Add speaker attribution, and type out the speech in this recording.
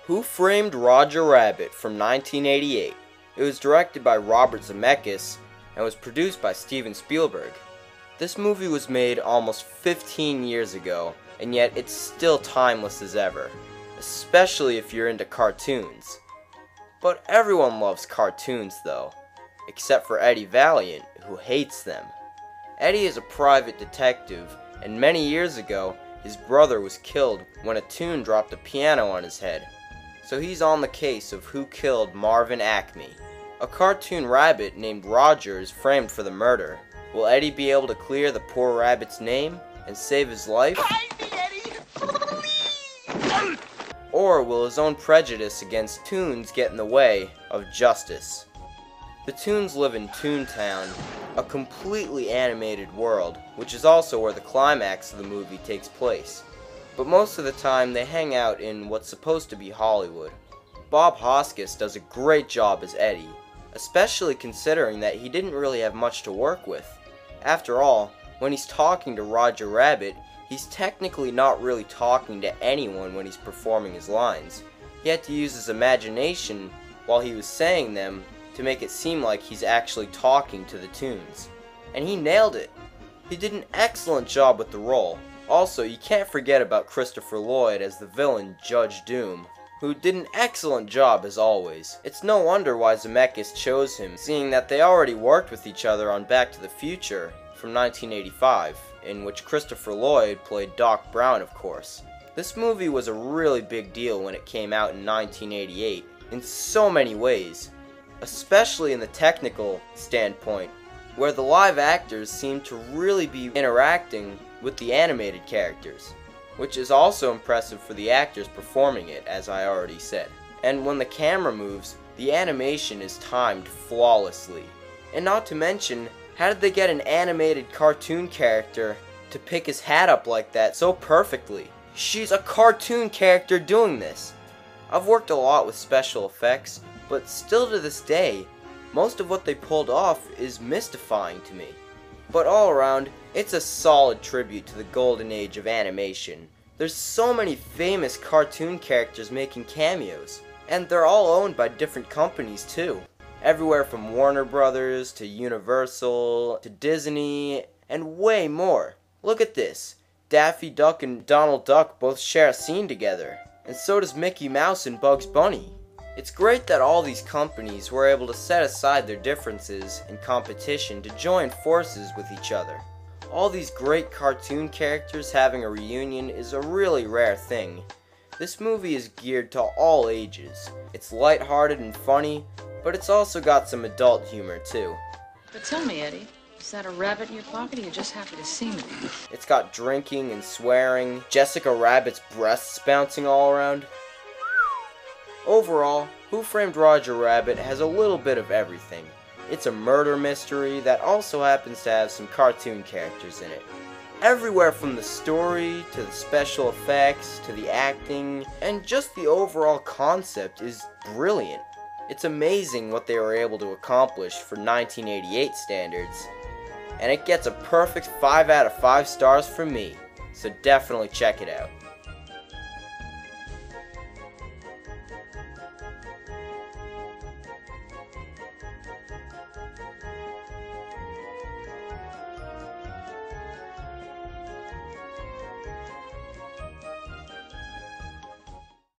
Speaker 1: Who Framed Roger Rabbit from 1988. It was directed by Robert Zemeckis and was produced by Steven Spielberg. This movie was made almost 15 years ago, and yet it's still timeless as ever, especially if you're into cartoons. But everyone loves cartoons though, except for Eddie Valiant, who hates them. Eddie is a private detective, and many years ago, his brother was killed when a toon dropped a piano on his head. So he's on the case of who killed Marvin Acme. A cartoon rabbit named Roger is framed for the murder. Will Eddie be able to clear the poor rabbit's name and save his life?
Speaker 2: Find me, Eddie!
Speaker 1: Or will his own prejudice against toons get in the way of justice? The toons live in Toontown, a completely animated world, which is also where the climax of the movie takes place. But most of the time they hang out in what's supposed to be Hollywood. Bob Hoskins does a great job as Eddie, especially considering that he didn't really have much to work with. After all, when he's talking to Roger Rabbit, he's technically not really talking to anyone when he's performing his lines. He had to use his imagination while he was saying them to make it seem like he's actually talking to the toons. And he nailed it. He did an excellent job with the role. Also, you can't forget about Christopher Lloyd as the villain Judge Doom, who did an excellent job as always. It's no wonder why Zemeckis chose him, seeing that they already worked with each other on Back to the Future from 1985, in which Christopher Lloyd played Doc Brown, of course. This movie was a really big deal when it came out in 1988, in so many ways, especially in the technical standpoint, where the live actors seemed to really be interacting with the animated characters, which is also impressive for the actors performing it, as I already said. And when the camera moves, the animation is timed flawlessly. And not to mention, how did they get an animated cartoon character to pick his hat up like that so perfectly? She's a cartoon character doing this. I've worked a lot with special effects, but still to this day, most of what they pulled off is mystifying to me. But all around, it's a solid tribute to the golden age of animation. There's so many famous cartoon characters making cameos, and they're all owned by different companies too. Everywhere from Warner Brothers to Universal to Disney and way more. Look at this. Daffy Duck and Donald Duck both share a scene together, and so does Mickey Mouse and Bugs Bunny. It's great that all these companies were able to set aside their differences and competition to join forces with each other. All these great cartoon characters having a reunion is a really rare thing. This movie is geared to all ages. It's lighthearted and funny, but it's also got some adult humor too.
Speaker 3: But tell me, Eddie, is that a rabbit in your pocket or you're just happy to see me?
Speaker 1: It's got drinking and swearing, Jessica Rabbit's breasts bouncing all around. Overall, Who Framed Roger Rabbit has a little bit of everything. It's a murder mystery that also happens to have some cartoon characters in it. Everywhere from the story, to the special effects, to the acting, and just the overall concept is brilliant. It's amazing what they were able to accomplish for 1988 standards, and it gets a perfect 5 out of 5 stars from me, so definitely check it out.